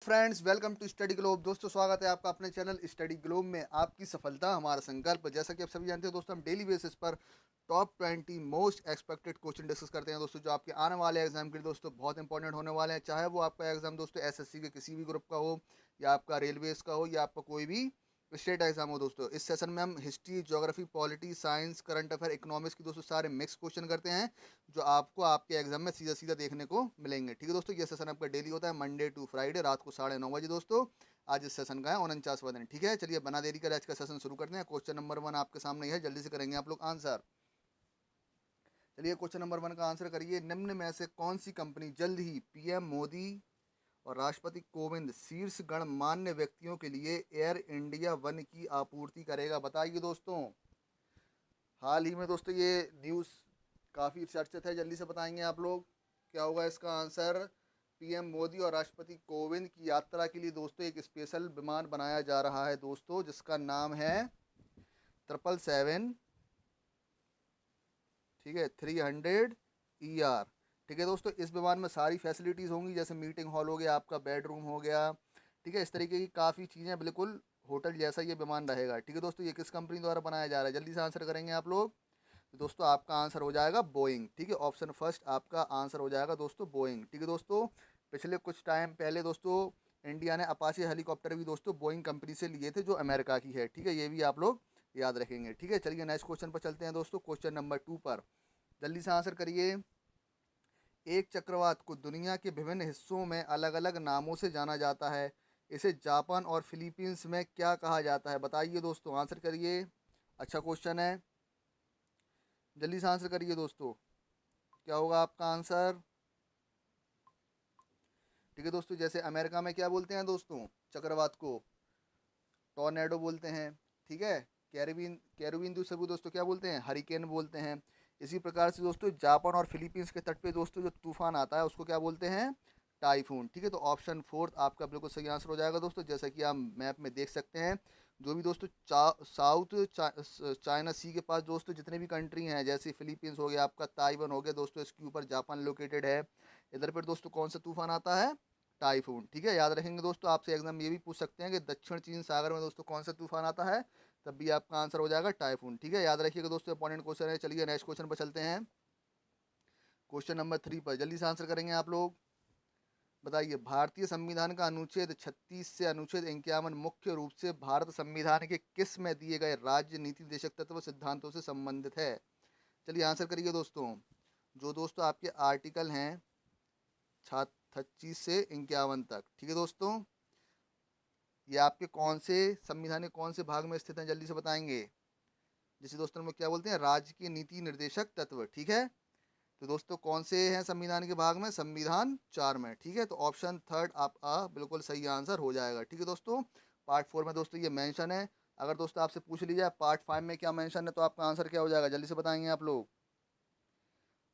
Friends, welcome to Study Globe. दोस्तों, स्वागत है आपका अपने चैनल स्टडी ग्लोब में। आपकी सफलता हमारा संकल्प। जैसा कि आप सभी जानते हैं दोस्तों, हम डेली बेसिस पर top 20 most expected question discuss करते हैं दोस्तों, जो आपके आने वाले एग्जाम के लिए दोस्तों बहुत इंपॉर्टेंट होने वाले हैं। चाहे वो आपका एग्जाम दोस्तों एसएससी के किसी भी ग्रुप का हो, या आपका रेलवेज का हो, या आपका कोई भी स्टेट एग्जाम हो दोस्तों। इस सेशन में हम history, geography, polity, science, current affair, economics की दोस्तों सारे मिक्स क्वेश्चन करते हैं, जो आपको आपके एग्जाम में सीधा सीधा देखने को मिलेंगे। ठीक है दोस्तों, ये सेशन आपका डेली होता है मंडे टू फ्राइडे रात को 9:30 बजे दोस्तों। आज इस सेशन का है 49वां दिन। ठीक है, चलिए बना देरी कर आज का सेशन शुरू करते हैं। क्वेश्चन नंबर 1 आपके सामने ही है, जल्दी से करेंगे आप लोग आंसर। चलिए क्वेश्चन नंबर 1 का आंसर करिए। निम्न में से कौन सी कंपनी जल्द ही पीएम मोदी और राष्ट्रपति कोविंद शीर्ष गणमान्य व्यक्तियों के लिए एयर इंडिया वन की आपूर्ति करेगा? बताइए दोस्तों। हाल ही में दोस्तों ये न्यूज़ काफ़ी चर्चित है, जल्दी से बताएंगे आप लोग क्या होगा इसका आंसर। पीएम मोदी और राष्ट्रपति कोविंद की यात्रा के लिए दोस्तों एक स्पेशल विमान बनाया जा रहा है दोस्तों, जिसका नाम है 777। ठीक है, 300 ER। ठीक है दोस्तों, इस विमान में सारी फैसिलिटीज़ होंगी, जैसे मीटिंग हॉल हो गया, आपका बेडरूम हो गया। ठीक है, इस तरीके की काफ़ी चीज़ें, बिल्कुल होटल जैसा ये विमान रहेगा। ठीक है दोस्तों, ये किस कंपनी द्वारा बनाया जा रहा है? जल्दी से आंसर करेंगे आप लोग। तो दोस्तों आपका आंसर हो जाएगा बोइंग। ठीक है, ऑप्शन फर्स्ट आपका आंसर हो जाएगा दोस्तों बोइंग। ठीक है दोस्तों, पिछले कुछ टाइम पहले दोस्तों इंडिया ने अपाचे हेलीकॉप्टर भी दोस्तों बोइंग कंपनी से लिए थे, जो अमेरिका की है। ठीक है, ये भी आप लोग याद रखेंगे। ठीक है, चलिए नेक्स्ट क्वेश्चन पर चलते हैं दोस्तों, क्वेश्चन नंबर 2 पर। जल्दी से आंसर करिए। एक चक्रवात को दुनिया के विभिन्न हिस्सों में अलग अलग नामों से जाना जाता है। इसे जापान और फिलीपींस में क्या कहा जाता है? बताइए दोस्तों, आंसर करिए। अच्छा क्वेश्चन है, जल्दी से आंसर करिए दोस्तों। क्या होगा आपका आंसर? ठीक है दोस्तों, जैसे अमेरिका में क्या बोलते हैं दोस्तों चक्रवात को? टॉर्नेडो बोलते हैं। ठीक है, कैरिबियन कैरिबियन दूसरे को दोस्तों क्या बोलते हैं? हरिकेन बोलते हैं। इसी प्रकार से दोस्तों जापान और फिलीपींस के तट पे दोस्तों जो तूफान आता है उसको क्या बोलते हैं? टाइफून। ठीक है, तो ऑप्शन फोर्थ आपका बिल्कुल सही आंसर हो जाएगा दोस्तों। जैसा कि आप मैप में देख सकते हैं, जो भी दोस्तों चाइना सी के पास दोस्तों जितने भी कंट्री हैं, जैसे फिलीपींस हो गया, आपका ताइवान हो गया दोस्तों, इसके ऊपर जापान लोकेटेड है। इधर पर दोस्तों कौन सा तूफान आता है? टाइफून। ठीक है, याद रखेंगे दोस्तों। आपसे एग्जाम में ये भी पूछ सकते हैं कि दक्षिण चीन सागर में दोस्तों कौन सा तूफान आता है, तब भी आपका आंसर हो जाएगा टाइफून। ठीक है, याद रखिएगा दोस्तों, इंपॉर्टेंट क्वेश्चन है। चलिए नेक्स्ट क्वेश्चन पर चलते हैं, क्वेश्चन नंबर 3 पर। जल्दी से आंसर करेंगे आप लोग। बताइए, भारतीय संविधान का अनुच्छेद 36 से अनुच्छेद 51 मुख्य रूप से भारत संविधान के किस में दिए गए राज्य नीति देशक तत्व सिद्धांतों से संबंधित है? चलिए आंसर करिए दोस्तों। जो दोस्तों आपके आर्टिकल हैं 36 से 51 तक। ठीक है दोस्तों, ये आपके कौन से संविधान के कौन से भाग में स्थित हैं? जल्दी से बताएंगे। जिसे दोस्तों हम लोग क्या बोलते हैं? राज्य के नीति निर्देशक तत्व। ठीक है, तो दोस्तों कौन से हैं संविधान के भाग में? संविधान 4 में। ठीक है, तो ऑप्शन थर्ड आपका बिल्कुल सही आंसर हो जाएगा। ठीक है दोस्तों, पार्ट 4 में दोस्तों ये मेंशन है। अगर दोस्तों आपसे पूछ लिया पार्ट 5 में क्या मेंशन है, तो आपका आंसर क्या हो जाएगा? जल्दी से बताएंगे आप लोग।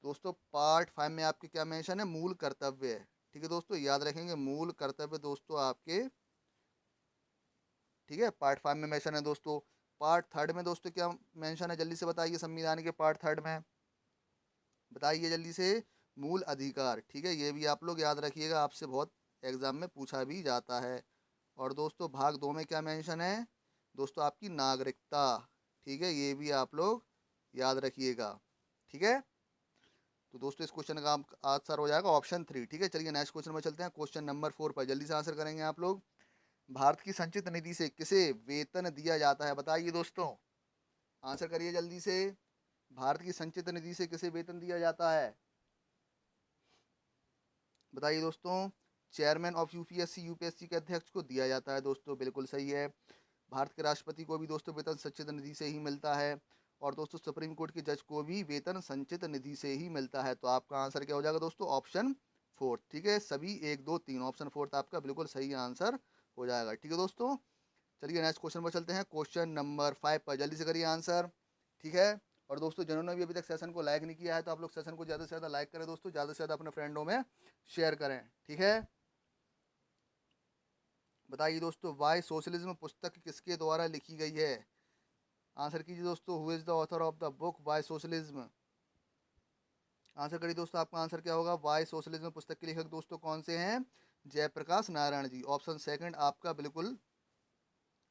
दोस्तों पार्ट 5 में आपके क्या मेंशन है? मूल कर्तव्य है। ठीक है दोस्तों, याद रखेंगे मूल कर्तव्य दोस्तों आपके। ठीक है, पार्ट 5 में मेंशन है दोस्तों। पार्ट थर्ड में दोस्तों क्या मेंशन है? जल्दी से बताइए, संविधान के पार्ट थर्ड में बताइए जल्दी से। मूल अधिकार। ठीक है, ये भी आप लोग याद रखिएगा, आपसे बहुत एग्जाम में पूछा भी जाता है। और दोस्तों भाग 2 में क्या मेंशन है? दोस्तों आपकी नागरिकता। ठीक है, ये भी आप लोग याद रखिएगा। ठीक है, तो दोस्तों इस क्वेश्चन का आंसर हो जाएगा ऑप्शन 3। ठीक है, चलिए नेक्स्ट क्वेश्चन में चलते हैं, क्वेश्चन नंबर 4 पर। जल्दी से आंसर करेंगे आप लोग। भारत की संचित निधि से किसे वेतन दिया जाता है? बताइए दोस्तों, आंसर करिए जल्दी से। भारत की संचित निधि से किसे वेतन दिया जाता है? बताइए दोस्तों। चेयरमैन ऑफ यूपीएससी, यूपीएससी के अध्यक्ष को दिया जाता है दोस्तों, बिल्कुल सही है। भारत के राष्ट्रपति को भी दोस्तों वेतन संचित निधि से ही मिलता है। और दोस्तों सुप्रीम कोर्ट के जज को भी वेतन संचित निधि से ही मिलता है। तो आपका आंसर क्या हो जाएगा दोस्तों? Option fourth. ठीक है, सभी 1 2 3 ऑप्शन फोर्थ आपका बिल्कुल सही आंसर हो जाएगा। ठीक है दोस्तों, चलिए नेक्स्ट क्वेश्चन पर चलते हैं, क्वेश्चन नंबर 5 पर। जल्दी से करिए आंसर। ठीक है, और दोस्तों जिन्होंने भी अभी तक सेशन को लाइक नहीं किया है, तो आप लोग सेशन को ज़्यादा से ज़्यादा लाइक करें दोस्तों, ज़्यादा से ज़्यादा अपने फ्रेंडों में शेयर करें। ठीक है, बताइए दोस्तों, वाई सोशलिज्म पुस्तक किसके द्वारा लिखी गई है? आंसर कीजिए दोस्तों। Who is the author of the book why socialism? Answer करिए दोस्तों, आपका आंसर क्या होगा? वाई सोशलिज्म पुस्तक के लेखक दोस्तों कौन से हैं? जयप्रकाश नारायण जी। ऑप्शन सेकंड आपका बिल्कुल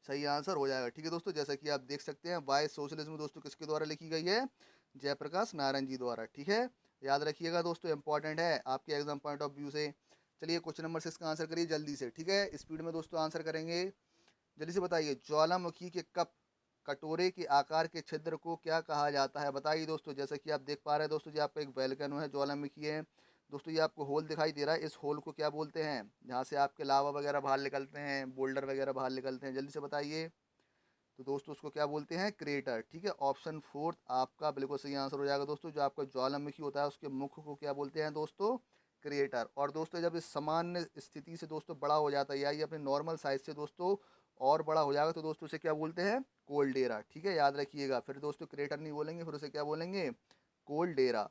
सही आंसर हो जाएगा। ठीक है दोस्तों, जैसा कि आप देख सकते हैं वाई सोशलिज्म दोस्तों किसके द्वारा लिखी गई है, जयप्रकाश नारायण जी द्वारा। ठीक है, याद रखिएगा दोस्तों, इंपॉर्टेंट है आपके एग्जाम पॉइंट ऑफ व्यू से। चलिए क्वेश्चन नंबर 6 का आंसर करिए जल्दी से। ठीक है, स्पीड में दोस्तों आंसर करेंगे। जल्दी से बताइए, ज्वालामुखी के कप कटोरे के आकार के छिद्र को क्या कहा जाता है, बताइए दोस्तों। जैसा कि आप देख पा रहे हैं दोस्तों, जी आपका एक वैल्केनो है, ज्वालामुखी है दोस्तों। ये आपको होल दिखाई दे रहा है, इस होल को क्या बोलते हैं, जहाँ से आपके लावा वगैरह बाहर निकलते हैं, बोल्डर वगैरह बाहर निकलते हैं, जल्दी से बताइए। तो दोस्तों उसको क्या बोलते हैं, क्रेटर। ठीक है, ऑप्शन फोर्थ आपका बिल्कुल सही आंसर हो जाएगा दोस्तों। जो आपका ज्वालामुखी होता है उसके मुख को क्या बोलते हैं दोस्तों, क्रिएटर। और दोस्तों जब इस सामान्य स्थिति से दोस्तों बड़ा हो जाता है, या ये अपने नॉर्मल साइज से दोस्तों और बड़ा हो जाएगा, तो दोस्तों उसे क्या बोलते हैं, कोल्डेरा। ठीक है, याद रखिएगा, फिर दोस्तों क्रिएटर नहीं बोलेंगे, फिर उसे क्या बोलेंगे, कोल्डेरा।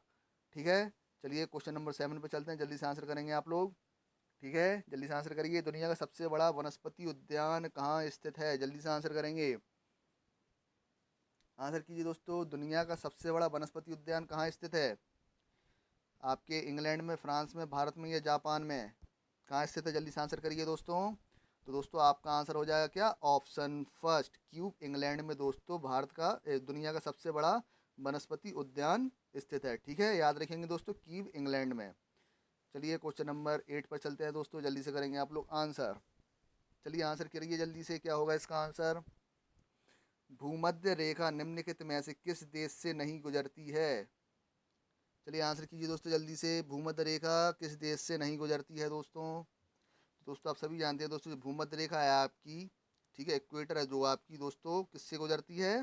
ठीक है, चलिए क्वेश्चन नंबर 7 पे चलते हैं, जल्दी से आंसर करेंगे आप लोग। ठीक है, जल्दी से आंसर करिए। दुनिया का सबसे बड़ा वनस्पति उद्यान कहाँ स्थित है, जल्दी से आंसर करेंगे। आंसर कीजिए दोस्तों, दुनिया का सबसे बड़ा वनस्पति उद्यान कहाँ स्थित है, आपके इंग्लैंड में, फ्रांस में, भारत में या जापान में, कहाँ स्थित है, जल्दी से आंसर करिए दोस्तों। तो दोस्तों आपका आंसर हो जाएगा क्या, ऑप्शन फर्स्ट, क्यूब इंग्लैंड में दोस्तों भारत का दुनिया का सबसे बड़ा वनस्पति उद्यान स्थित है। ठीक है, याद रखेंगे दोस्तों, क्यूब इंग्लैंड में। चलिए क्वेश्चन नंबर 8 पर चलते हैं दोस्तों, जल्दी से करेंगे आप लोग आंसर। चलिए आंसर करिए जल्दी से, क्या होगा इसका आंसर। भूमध्य रेखा निम्नलिखित में से किस देश से नहीं गुजरती है, चलिए आंसर कीजिए दोस्तों जल्दी से। भूमध्य रेखा किस देश से नहीं गुजरती है दोस्तों। दोस्तों आप सभी जानते हैं दोस्तों, भूमध्य रेखा है आपकी, ठीक है, इक्वेटर है जो आपकी दोस्तों किससे गुजरती है,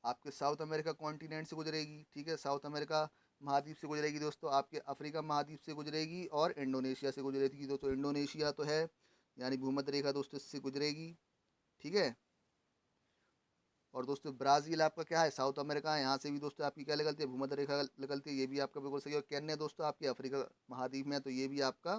आपके साउथ अमेरिका कॉन्टिनेंट से गुजरेगी। ठीक है, साउथ अमेरिका महाद्वीप से गुजरेगी दोस्तों, आपके अफ्रीका महाद्वीप से गुजरेगी और इंडोनेशिया से गुजरेगी दोस्तों। इंडोनेशिया तो है, यानी भूमध्य रेखा दोस्तों इससे गुजरेगी। ठीक है, और दोस्तों ब्राज़ील आपका क्या है, साउथ अमेरिका है, यहाँ से भी दोस्तों आपकी क्या निकलती है, भूमध्य रेखा निकलती है, ये भी आपका बिल्कुल सही है। और केन्या दोस्तों आपकी अफ्रीका महाद्वीप में है, तो ये भी आपका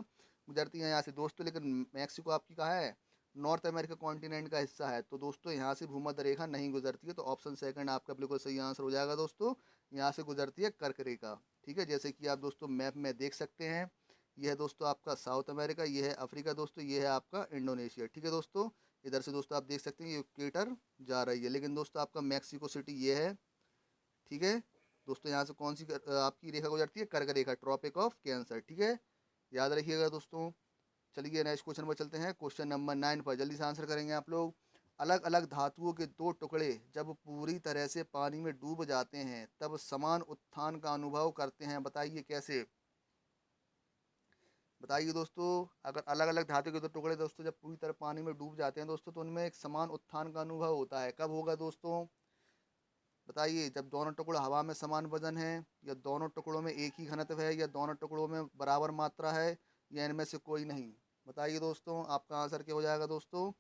गुजरती है यहाँ से दोस्तों। लेकिन मैक्सिको आपकी कहाँ है, नॉर्थ अमेरिका कॉन्टिनेंट का हिस्सा है, तो दोस्तों यहाँ से भूमध्य रेखा नहीं गुजरती है। तो ऑप्शन सेकंड आपका बिल्कुल सही आंसर हो जाएगा दोस्तों, यहाँ से गुजरती है कर्क रेखा। ठीक है, जैसे कि आप दोस्तों मैप में देख सकते हैं, यह है दोस्तों आपका साउथ अमेरिका, ये है अफ्रीका दोस्तों, ये है आपका इंडोनेशिया। ठीक है दोस्तों, इधर से दोस्तों आप देख सकते हैं ये इक्वेटर जा रही है, लेकिन दोस्तों आपका मैक्सिको सिटी ये है। ठीक है दोस्तों, यहाँ से कौन सी आपकी रेखा गुजरती है, कर्क रेखा, ट्रॉपिक ऑफ कैंसर। ठीक है, याद रखिएगा दोस्तों। चलिए नेक्स्ट क्वेश्चन पर चलते हैं, क्वेश्चन नंबर 9 पर जल्दी से आंसर करेंगे आप लोग। अलग अलग धातुओं के दो टुकड़े जब पूरी तरह से पानी में डूब जाते हैं तब समान उत्थान का अनुभव करते हैं, बताइए कैसे, बताइए दोस्तों। अगर अलग अलग धातु के दो टुकड़े दोस्तों जब पूरी तरह पानी में डूब जाते हैं दोस्तों, तो उनमें एक समान उत्थान का अनुभव होता है, कब होगा दोस्तों, बताइए। जब दोनों टुकड़े हवा में समान वजन है, या दोनों टुकड़ों में एक ही घनत्व है, या दोनों टुकड़ों में बराबर मात्रा है, या इनमें से कोई नहीं, बताइए दोस्तों। आपका आंसर क्या हो जाएगा दोस्तों,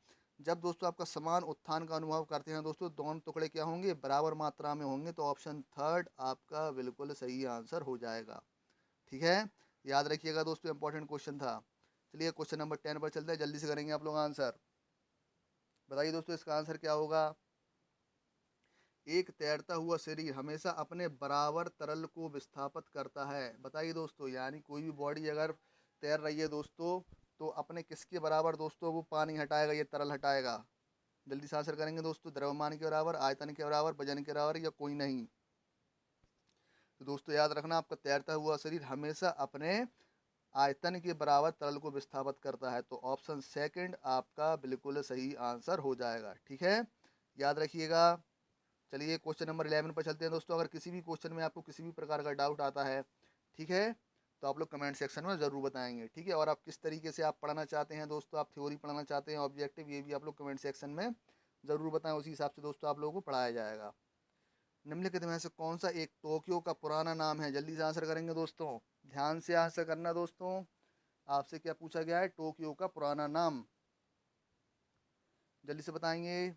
जब दोस्तों आपका समान उत्थान का अनुभव करते हैं दोस्तों, दोनों टुकड़े क्या होंगे, बराबर मात्रा में होंगे। तो ऑप्शन थर्ड आपका बिल्कुल सही आंसर हो जाएगा। ठीक है, याद रखिएगा दोस्तों, इंपॉर्टेंट क्वेश्चन था। चलिए क्वेश्चन नंबर 10 पर चलते हैं, जल्दी से करेंगे आप लोग आंसर। बताइए दोस्तों इसका आंसर क्या होगा। एक तैरता हुआ शरीर हमेशा अपने बराबर तरल को विस्थापित करता है, बताइए दोस्तों। यानी कोई भी बॉडी अगर तैर रही है दोस्तों, तो अपने किसके बराबर दोस्तों वो पानी हटाएगा, ये तरल हटाएगा, जल्दी से आंसर करेंगे दोस्तों। द्रव्यमान के बराबर, आयतन के बराबर, वजन के बराबर, या कोई नहीं। तो दोस्तों याद रखना, आपका तैरता हुआ शरीर हमेशा अपने आयतन के बराबर तरल को विस्थापित करता है। तो ऑप्शन सेकंड आपका बिल्कुल सही आंसर हो जाएगा। ठीक है, याद रखिएगा। चलिए क्वेश्चन नंबर 11 पर चलते हैं दोस्तों। अगर किसी भी क्वेश्चन में आपको किसी भी प्रकार का डाउट आता है, ठीक है, तो आप लोग कमेंट सेक्शन में ज़रूर बताएंगे। ठीक है, और आप किस तरीके से आप पढ़ना चाहते हैं दोस्तों, आप थ्योरी पढ़ना चाहते हैं, ऑब्जेक्टिव, ये भी आप लोग कमेंट सेक्शन में ज़रूर बताएं, उसी हिसाब से दोस्तों आप लोगों को पढ़ाया जाएगा। निम्नलिखित में से कौन सा एक टोक्यो का पुराना नाम है, जल्दी से आंसर करेंगे दोस्तों, ध्यान से आंसर करना दोस्तों। आपसे क्या पूछा गया है, टोक्यो का पुराना नाम, जल्दी से बताएंगे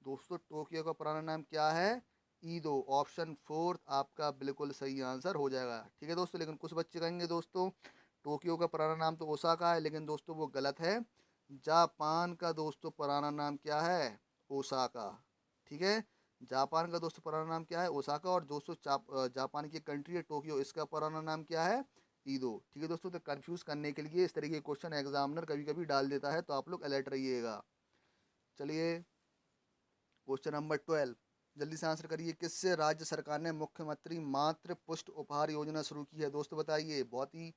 दोस्तों। टोक्यो का पुराना नाम क्या है, ईदो। ऑप्शन फोर्थ आपका बिल्कुल सही आंसर हो जाएगा। ठीक है दोस्तों, लेकिन कुछ बच्चे कहेंगे दोस्तों टोक्यो का पुराना नाम तो ओसाका है, लेकिन दोस्तों वो गलत है। जापान का दोस्तों पुराना नाम क्या है, ओसाका। ठीक है, जापान का दोस्तों पुराना नाम क्या है, ओसाका। और दोस्तों जापान की कंट्री है टोक्यो, इसका पुराना नाम क्या है, दो। ठीक है दोस्तों, तो कंफ्यूज करने के लिए इस तरीके के क्वेश्चन एग्जामिनर कभी कभी डाल देता है, तो आप लोग अलर्ट रहिएगा। चलिए क्वेश्चन नंबर 12, जल्दी से आंसर करिए। किससे राज्य सरकार ने मुख्यमंत्री मातृ पुष्ट उपहार योजना शुरू की है? दोस्तों बताइए, बहुत ही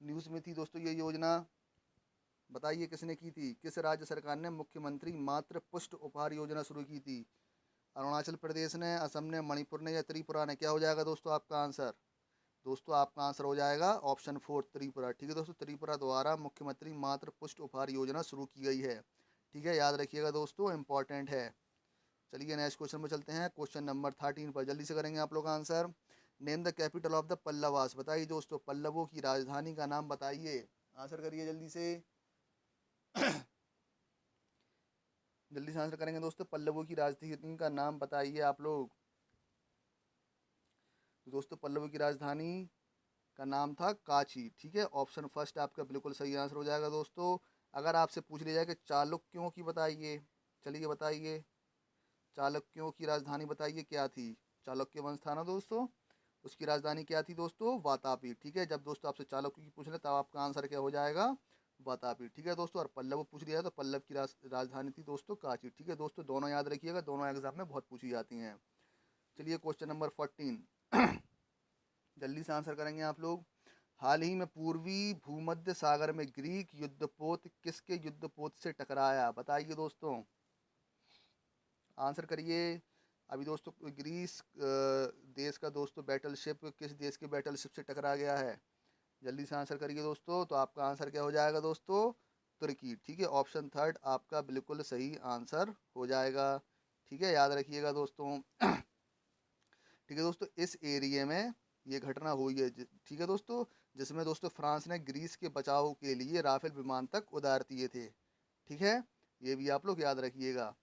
न्यूज़ में थी दोस्तों ये योजना, बताइए किसने की थी? किस राज्य सरकार ने मुख्यमंत्री मातृ पुष्ट उपहार योजना शुरू की थी? अरुणाचल प्रदेश ने, असम ने, मणिपुर ने या त्रिपुरा ने? क्या हो जाएगा दोस्तों आपका आंसर? दोस्तों आपका आंसर हो जाएगा ऑप्शन 4 त्रिपुरा। ठीक है दोस्तों, त्रिपुरा द्वारा मुख्यमंत्री मातृ पुष्ट उपहार योजना शुरू की गई है। ठीक है, याद रखिएगा दोस्तों, इंपॉर्टेंट है। चलिए नेक्स्ट क्वेश्चन में चलते हैं, क्वेश्चन नंबर 13 पर जल्दी से करेंगे आप लोग answer. Name the capital of the Pallavas. बताइए दोस्तों, पल्लवों की राजधानी का नाम बताइए। आंसर करिए जल्दी से। जल्दी से आंसर करेंगे दोस्तों, पल्लवों की राजधानी का नाम बताइए आप लोग। दोस्तों पल्लवों की राजधानी का नाम था काची। ठीक है, ऑप्शन फर्स्ट आपका बिल्कुल सही आंसर हो जाएगा दोस्तों। अगर आपसे पूछ लिया जाए कि चालुक्यों की बताइए, चलिए बताइए, चालुक्यों की राजधानी बताइए क्या थी? चालुक्य वंश था ना दोस्तों, उसकी राजधानी क्या थी दोस्तों? वातापी। ठीक है, जब दोस्तों आपसे चालुक्य की पूछ ले तब आपका आंसर क्या हो जाएगा? वातापी। ठीक है दोस्तों, और पल्लव पूछ लिया तो पल्लव की राजधानी थी दोस्तों काची। ठीक है दोस्तों, दोनों याद रखिएगा, दोनों एग्जाम में बहुत पूछी जाती हैं। चलिए क्वेश्चन नंबर 14, जल्दी से आंसर करेंगे आप लोग। हाल ही में पूर्वी भूमध्य सागर में ग्रीक युद्धपोत किसके युद्धपोत से टकराया? बताइए दोस्तों, आंसर करिए। अभी दोस्तों ग्रीस देश का दोस्तों बैटलशिप किस देश के बैटलशिप से टकरा गया है? जल्दी से आंसर करिए दोस्तों, तो आपका आंसर क्या हो जाएगा दोस्तों? तुर्की। ठीक है, ऑप्शन थर्ड आपका बिल्कुल सही आंसर हो जाएगा। ठीक है, याद रखिएगा दोस्तों। ठीक है दोस्तों, इस एरिया में ये घटना हुई है ठीक है दोस्तों, जिसमें दोस्तों फ्रांस ने ग्रीस के बचाव के लिए राफेल विमान तक उतार दिए थे। ठीक है, ये भी आप लोग याद रखिएगा।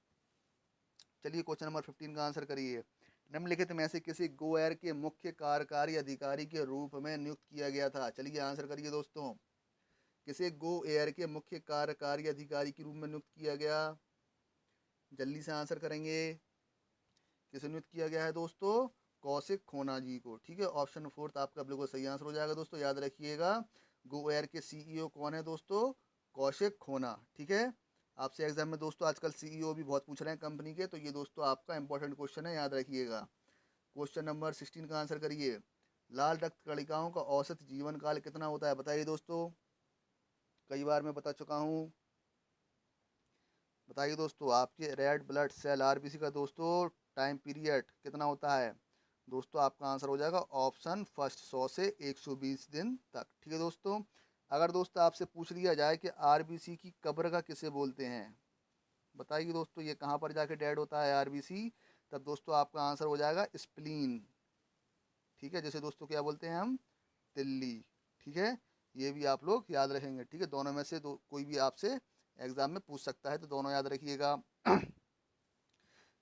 चलिए क्वेश्चन नंबर 15 का आंसर करिए। निम्नलिखित में से किसी गो एयर के मुख्य कार्यकारी अधिकारी के रूप में नियुक्त किया गया था? चलिए आंसर करिए दोस्तों, किसे गो एयर के मुख्य कार्यकारी अधिकारी के रूप में नियुक्त किया गया? जल्दी से आंसर करेंगे, किसे नियुक्त किया गया है दोस्तों? कौशिक खोना जी को। ठीक है, ऑप्शन फोर्थ आपका बिल्कुल सही आंसर हो जाएगा दोस्तों, याद रखिएगा। गो एयर के सीईओ कौन है दोस्तों? कौशिक खोना। ठीक है, आपसे एग्जाम में दोस्तों आजकल सीईओ भी बहुत पूछ रहे हैं कंपनी के, तो ये दोस्तों आपका इंपॉर्टेंट क्वेश्चन है, याद रखिएगा। क्वेश्चन नंबर 16 का आंसर करिए। लाल रक्त कणिकाओं का औसत जीवन काल कितना होता है? बताइए दोस्तों, कई बार मैं बता चुका हूँ। बताइए दोस्तों, आपके रेड ब्लड सेल आरबीसी का दोस्तों टाइम पीरियड कितना होता है? दोस्तों आपका आंसर हो जाएगा ऑप्शन फर्स्ट, 100 से 120 दिन तक। ठीक है दोस्तों, अगर दोस्तों आपसे पूछ लिया जाए कि आरबीसी की कब्र का किसे बोलते हैं? बताइए दोस्तों, ये कहाँ पर जाके डेड होता है आरबीसी? तब दोस्तों आपका आंसर हो जाएगा स्प्लीन। ठीक है, जैसे दोस्तों क्या बोलते हैं हम? तिल्ली। ठीक है, ये भी आप लोग याद रखेंगे। ठीक है, दोनों में से दो कोई भी आपसे एग्जाम में पूछ सकता है, तो दोनों याद रखिएगा।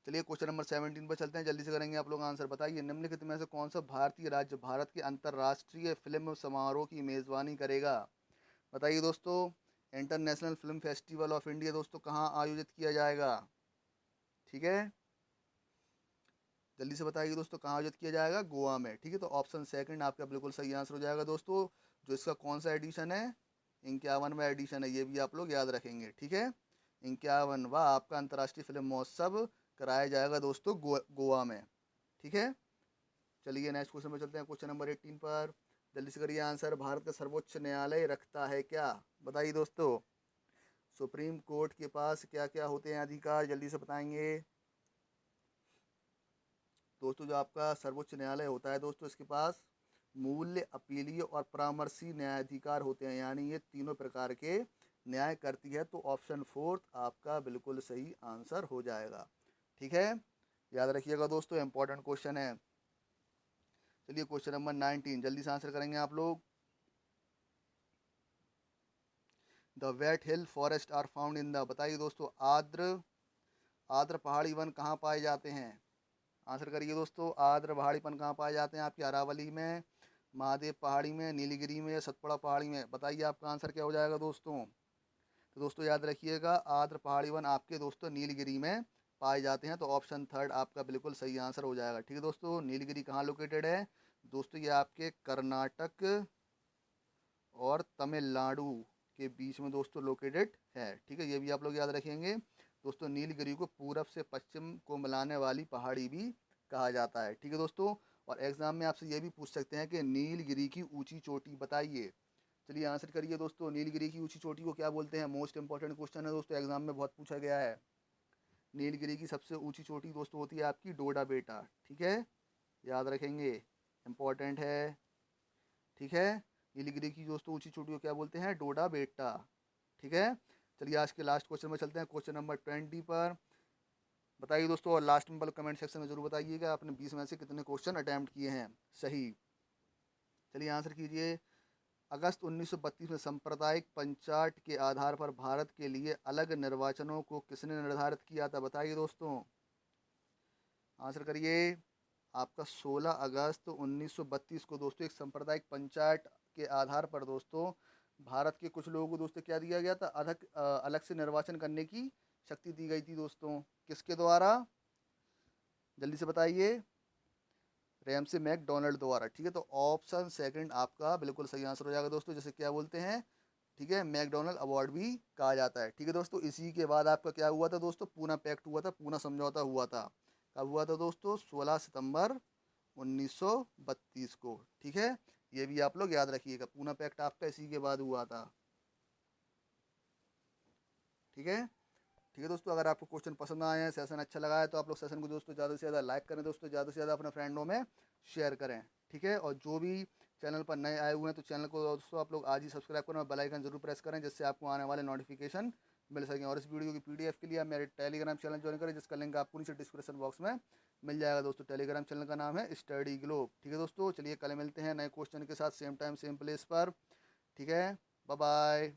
चलिए क्वेश्चन नंबर 17 पर चलते हैं, जल्दी से करेंगे आप लोग आंसर। बताइए, निम्नलिखित में से कौन सा भारतीय राज्य भारत के अंतर्राष्ट्रीय फिल्म समारोह की मेज़बानी करेगा? बताइए दोस्तों, international film festival of India दोस्तों कहाँ आयोजित किया जाएगा? ठीक है, जल्दी से बताइए दोस्तों, कहाँ आयोजित किया जाएगा? गोवा में। ठीक है, तो ऑप्शन सेकंड आपका बिल्कुल सही आंसर हो जाएगा दोस्तों। जो इसका कौन सा एडिशन है? 51वां एडिशन है, ये भी आप लोग याद रखेंगे। ठीक है, 51वां आपका अंतर्राष्ट्रीय फिल्म महोत्सव कराया जाएगा दोस्तों गोवा में। ठीक है, चलिए नेक्स्ट क्वेश्चन में चलते हैं, क्वेश्चन नंबर 18 पर जल्दी से करिए आंसर। भारत का सर्वोच्च न्यायालय रखता है क्या? बताइए दोस्तों, सुप्रीम कोर्ट के पास क्या क्या होते हैं अधिकार? जल्दी से बताएंगे दोस्तों। जो आपका सर्वोच्च न्यायालय होता है दोस्तों, इसके पास मूल्य, अपीलीय और परामर्शी न्यायाधिकार होते हैं, यानी ये तीनों प्रकार के न्याय करती है। तो ऑप्शन फोर्थ आपका बिल्कुल सही आंसर हो जाएगा। ठीक है, याद रखिएगा दोस्तों, इंपॉर्टेंट क्वेश्चन है। चलिए क्वेश्चन नंबर 19 जल्दी से आंसर करेंगे आप लोग। The wet hill forest are found in the, बताइए दोस्तों, आर्द्र आर्द्र पहाड़ी वन कहाँ पाए जाते हैं? आंसर करिए दोस्तों, आर्द्र पहाड़ी वन कहाँ पाए जाते हैं? आपकी अरावली में, महादेव पहाड़ी में, नीलगिरी में या सतपुड़ा पहाड़ी में? बताइए आपका आंसर क्या हो जाएगा दोस्तों? तो दोस्तों याद रखिएगा, आर्द्र पहाड़ी वन आपके दोस्तों नीलगिरी में पाए जाते हैं, तो ऑप्शन थर्ड आपका बिल्कुल सही आंसर हो जाएगा। ठीक है दोस्तों, नीलगिरी कहाँ लोकेटेड है दोस्तों? ये आपके कर्नाटक और तमिलनाडु के बीच में दोस्तों लोकेटेड है। ठीक है, ये भी आप लोग याद रखेंगे दोस्तों। नीलगिरी को पूरब से पश्चिम को मिलाने वाली पहाड़ी भी कहा जाता है। ठीक है दोस्तों, और एग्जाम में आपसे ये भी पूछ सकते हैं कि नीलगिरी की ऊंची चोटी बताइए। चलिए आंसर करिए दोस्तों, नीलगिरी की ऊंची चोटी को क्या बोलते हैं? मोस्ट इंपॉर्टेंट क्वेश्चन है दोस्तों, एग्जाम में बहुत पूछा गया है। नीलगिरी की सबसे ऊंची चोटी दोस्तों होती है आपकी डोडा बेटा। ठीक है, याद रखेंगे, इंपॉर्टेंट है। ठीक है, नीलगिरी की दोस्तों ऊंची चोटी को क्या बोलते हैं? डोडा बेटा। ठीक है, चलिए आज के लास्ट क्वेश्चन में चलते हैं, क्वेश्चन नंबर 20 पर। बताइए दोस्तों, और लास्ट में कमेंट सेक्शन में जरूर बताइएगा आपने 20 में से कितने क्वेश्चन अटैम्प्ट किए हैं सही। चलिए आंसर कीजिए। अगस्त 1932 में सांप्रदायिक पंचायत के आधार पर भारत के लिए अलग निर्वाचनों को किसने निर्धारित किया था? बताइए दोस्तों, आंसर करिए। आपका 16 अगस्त 1932 को दोस्तों एक सांप्रदायिक पंचायत के आधार पर दोस्तों भारत के कुछ लोगों को दोस्तों क्या दिया गया था? अलग से निर्वाचन करने की शक्ति दी गई थी दोस्तों। किसके द्वारा? जल्दी से बताइए। रैमसे मैकडोनल्ड द्वारा। ठीक है, तो ऑप्शन सेकंड आपका बिल्कुल सही आंसर हो जाएगा दोस्तों, जैसे क्या बोलते हैं, ठीक है, मैकडोनल्ड अवार्ड भी कहा जाता है। ठीक है दोस्तों, इसी के बाद आपका क्या हुआ था दोस्तों? पूना पैक्ट हुआ था, पूना समझौता हुआ था। कब हुआ था दोस्तों? 16 सितंबर 1932 को। ठीक है, ये भी आप लोग याद रखिएगा, पूना पैक्ट आपका इसी के बाद हुआ था। ठीक है, ठीक है दोस्तों, अगर आपको क्वेश्चन पसंद आए हैं, सेशन अच्छा लगा है, तो आप लोग सेशन को दोस्तों ज़्यादा से ज़्यादा लाइक करें दोस्तों, ज़्यादा से ज़्यादा अपने फ्रेंडों में शेयर करें। ठीक है, और जो भी चैनल पर नए आए हुए हैं तो चैनल को दोस्तों आप लोग आज ही सब्सक्राइब करें और बेल आइकन जरूर प्रेस करें, जिससे आपको आने वाले नोटिफिकेशन मिल सकें। और इस वीडियो की पीडीएफ के लिए आप मेरे टेलीग्राम चैनल ज्वाइन करें, जिसका लिंक आपको नीचे डिस्क्रिप्शन बॉक्स में मिल जाएगा दोस्तों। टेलीग्राम चैनल का नाम है स्टडी ग्लोब। ठीक है दोस्तों, चलिए कल मिलते हैं नए क्वेश्चन के साथ, सेम टाइम सेम प्लेस पर। ठीक है, बाय बाय।